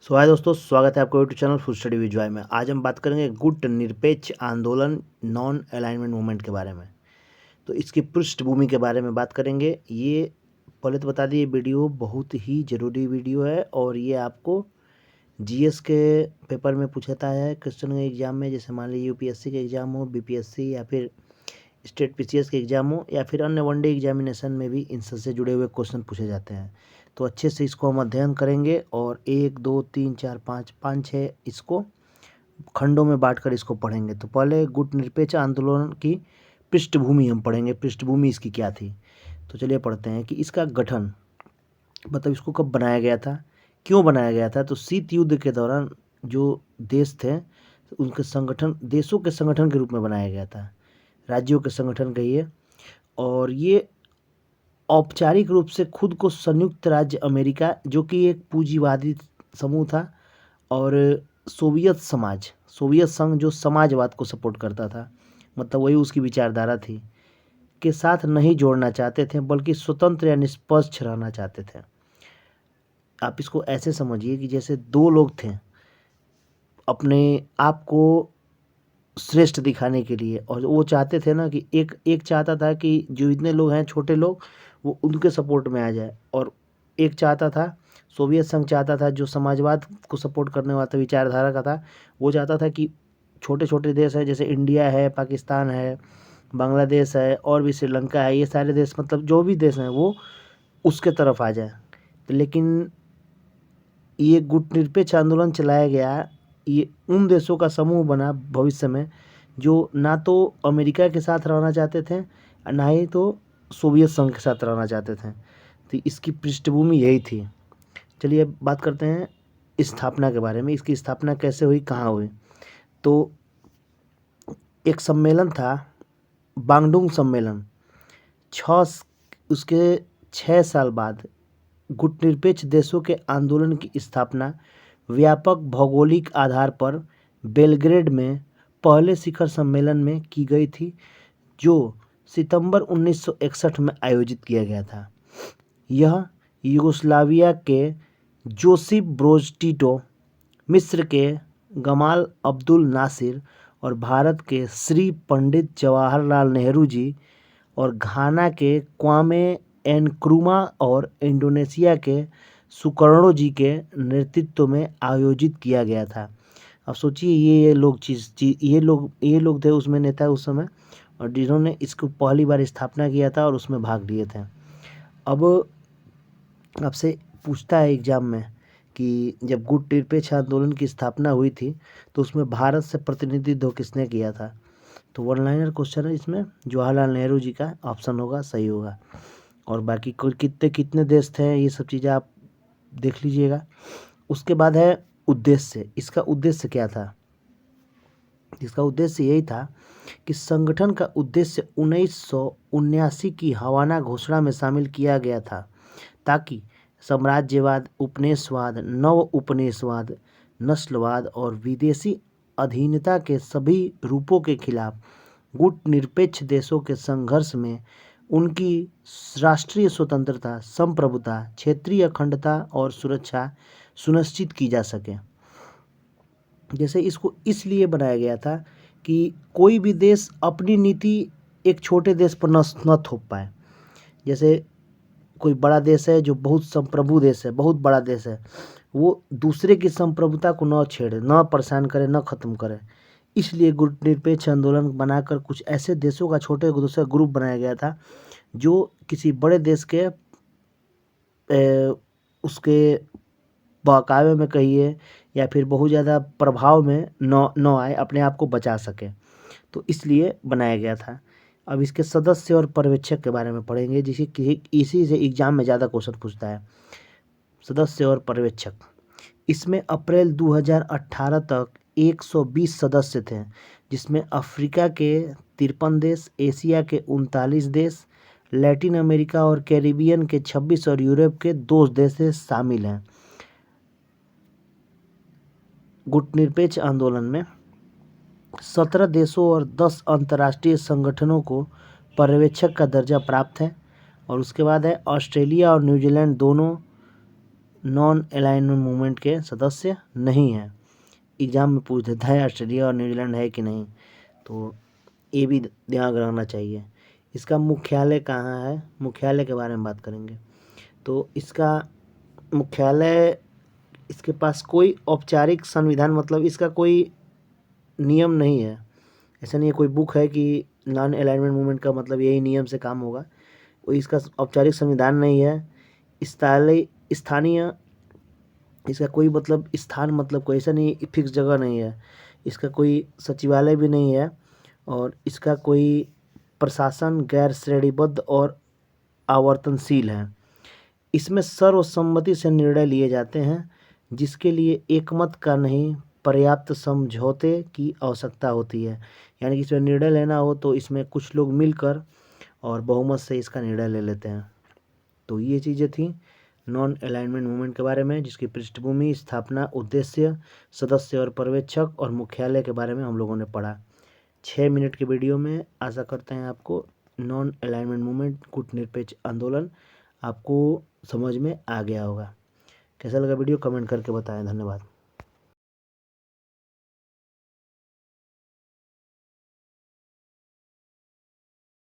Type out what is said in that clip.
हाय दोस्तों, स्वागत है आपका YouTube channel full study with Joy में। आज हम बात करेंगे गुट निरपेक्ष आंदोलन नॉन अलाइनमेंट मूवमेंट के बारे में। तो इसकी पृष्ठभूमि के बारे में बात करेंगे। ये पहले तो बता दिए, वीडियो बहुत ही ज़रूरी वीडियो है और ये आपको जीएस के पेपर में पूछता है, क्वेश्चन एग्जाम में। जैसे मान लीजिए यूपीएससी के एग्ज़ाम हो, बीपीएससी या फिर स्टेट पीसीएस के एग्ज़ाम हो या फिर अन्य वनडे एग्जामिनेशन में भी इनसे से जुड़े हुए क्वेश्चन पूछे जाते हैं। तो अच्छे से इसको हम अध्ययन करेंगे और 1 2 3 4 5 6 इसको खंडों में बांटकर इसको पढ़ेंगे। तो पहले गुट निरपेक्ष आंदोलन की पृष्ठभूमि हम पढ़ेंगे, पृष्ठभूमि इसकी क्या थी। तो चलिए पढ़ते हैं कि इसका गठन, मतलब इसको कब बनाया गया था, क्यों बनाया गया था। तो शीत युद्ध के दौरान जो देश थे उनके संगठन, देशों के संगठन के रूप में बनाया गया था, राज्यों के संगठन कहिए। और ये औपचारिक रूप से खुद को संयुक्त राज्य अमेरिका, जो कि एक पूंजीवादी समूह था, और सोवियत संघ जो समाजवाद को सपोर्ट करता था, मतलब वही उसकी विचारधारा थी, के साथ नहीं जोड़ना चाहते थे, बल्कि स्वतंत्र या निष्पक्ष रहना चाहते थे। आप इसको ऐसे समझिए कि जैसे दो लोग थे अपने आप को श्रेष्ठ दिखाने के लिए, और वो चाहते थे ना कि एक चाहता था कि जो इतने लोग हैं छोटे लोग वो उनके सपोर्ट में आ जाए, और एक चाहता था, सोवियत संघ चाहता था, जो समाजवाद को सपोर्ट करने वाला विचारधारा का था, वो चाहता था कि छोटे छोटे देश है, जैसे इंडिया है, पाकिस्तान है, बांग्लादेश है और भी श्रीलंका है, ये सारे देश, मतलब जो भी देश हैं वो उसके तरफ आ जाए। लेकिन ये गुटनिरपेक्ष आंदोलन चलाया गया, ये उन देशों का समूह बना भविष्य में जो ना तो अमेरिका के साथ रहना चाहते थे, ना ही तो सोवियत संघ के साथ रहना चाहते थे। तो इसकी पृष्ठभूमि यही थी। चलिए अब बात करते हैं स्थापना के बारे में। इसकी स्थापना कैसे हुई, कहाँ हुई। तो एक सम्मेलन था, बांगडुंग सम्मेलन। उसके 6 साल बाद गुटनिरपेक्ष देशों के आंदोलन की स्थापना व्यापक भौगोलिक आधार पर बेलग्रेड में पहले शिखर सम्मेलन में की गई थी, जो सितंबर 1961 में आयोजित किया गया था। यह यूगोस्लाविया के जोसिप ब्रोज टिटो, मिस्र के गमाल अब्दुल नासिर और भारत के श्री पंडित जवाहरलाल नेहरू जी और घाना के क्वामे एनक्रुमा और इंडोनेशिया के सुकर्णो जी के नेतृत्व में आयोजित किया गया था। अब सोचिए ये लोग थे उसमें नेता उस समय, और जिन्होंने इसको पहली बार स्थापना किया था और उसमें भाग लिए थे। अब आपसे पूछता है एग्जाम में कि जब गुट निरपेक्ष आंदोलन की स्थापना हुई थी तो उसमें भारत से प्रतिनिधित्व किसने किया था। तो वन लाइनर क्वेश्चन है, इसमें जवाहरलाल नेहरू जी का ऑप्शन होगा, सही होगा। और बाकी कितने कितने देश थे ये सब चीज़ें आप देख लीजिएगा। उसके बाद है उद्देश्य। इसका उद्देश्य क्या था। इसका उद्देश्य यही था कि संगठन का उद्देश्य 1979 की हवाना घोषणा में शामिल किया गया था, ताकि साम्राज्यवाद, उपनिवेशवाद, नव उपनिवेशवाद, नस्लवाद और विदेशी अधीनता के सभी रूपों के खिलाफ गुटनिरपेक्ष देशों के संघर्ष में उनकी राष्ट्रीय स्वतंत्रता, संप्रभुता, क्षेत्रीय अखंडता और सुरक्षा सुनिश्चित की जा सके। जैसे इसको इसलिए बनाया गया था कि कोई भी देश अपनी नीति एक छोटे देश पर न थोप पाए। जैसे कोई बड़ा देश है जो बहुत संप्रभु देश है, बहुत बड़ा देश है, वो दूसरे की संप्रभुता को न छेड़े, न परेशान करे, न ख़त्म करे। इसलिए गुटनिरपेक्ष आंदोलन बनाकर कुछ ऐसे देशों का छोटे दूसरा ग्रुप बनाया गया था जो किसी बड़े देश के उसके बहकावे में कहिए या फिर बहुत ज़्यादा प्रभाव में न आए, अपने आप को बचा सके। तो इसलिए बनाया गया था। अब इसके सदस्य और पर्यवेक्षक के बारे में पढ़ेंगे, जिसे इसी से एग्जाम में ज़्यादा क्वेश्चन पूछता है। सदस्य और पर्यवेक्षक, इसमें अप्रैल 2018 तक 120 सदस्य थे, जिसमें अफ्रीका के 53 देश, एशिया के 39 देश, लैटिन अमेरिका और कैरिबियन के 26 और यूरोप के 2 देश शामिल हैं। गुटनिरपेक्ष आंदोलन में 17 देशों और 10 अंतर्राष्ट्रीय संगठनों को पर्यवेक्षक का दर्जा प्राप्त है। और उसके बाद है ऑस्ट्रेलिया और न्यूजीलैंड दोनों नॉन अलाइनमेंट मूवमेंट के सदस्य नहीं हैं। एग्जाम में पूछ देता है ऑस्ट्रेलिया और न्यूजीलैंड है कि नहीं, तो ये भी ध्यान रखना चाहिए। इसका मुख्यालय कहाँ है, मुख्यालय के बारे में बात करेंगे। तो इसका मुख्यालय, इसके पास कोई औपचारिक संविधान, मतलब इसका कोई नियम नहीं है। ऐसा नहीं है कोई बुक है कि नॉन अलाइनमेंट मूवमेंट का मतलब यही नियम से काम होगा। वो इसका औपचारिक संविधान नहीं है। स्थानीय, इसका कोई मतलब स्थान, मतलब कोई ऐसा नहीं फिक्स जगह नहीं है। इसका कोई सचिवालय भी नहीं है और इसका कोई प्रशासन गैर श्रेणीबद्ध और आवर्तनशील है। इसमें सर्वसम्मति से निर्णय लिए जाते हैं, जिसके लिए एकमत का नहीं पर्याप्त समझौते की आवश्यकता होती है। यानी कि इसमें निर्णय लेना हो तो इसमें कुछ लोग मिलकर और बहुमत से इसका निर्णय ले लेते हैं। तो ये चीज़ें थी नॉन अलाइनमेंट मूवमेंट के बारे में, जिसकी पृष्ठभूमि, स्थापना, उद्देश्य, सदस्य और पर्यवेक्षक और मुख्यालय के बारे में हम लोगों ने पढ़ा। 6 मिनट के वीडियो में आशा करते हैं आपको नॉन अलाइनमेंट मूवमेंट, गुटनिरपेक्ष आंदोलन आपको समझ में आ गया होगा। कैसा लगा वीडियो कमेंट करके बताएं। धन्यवाद।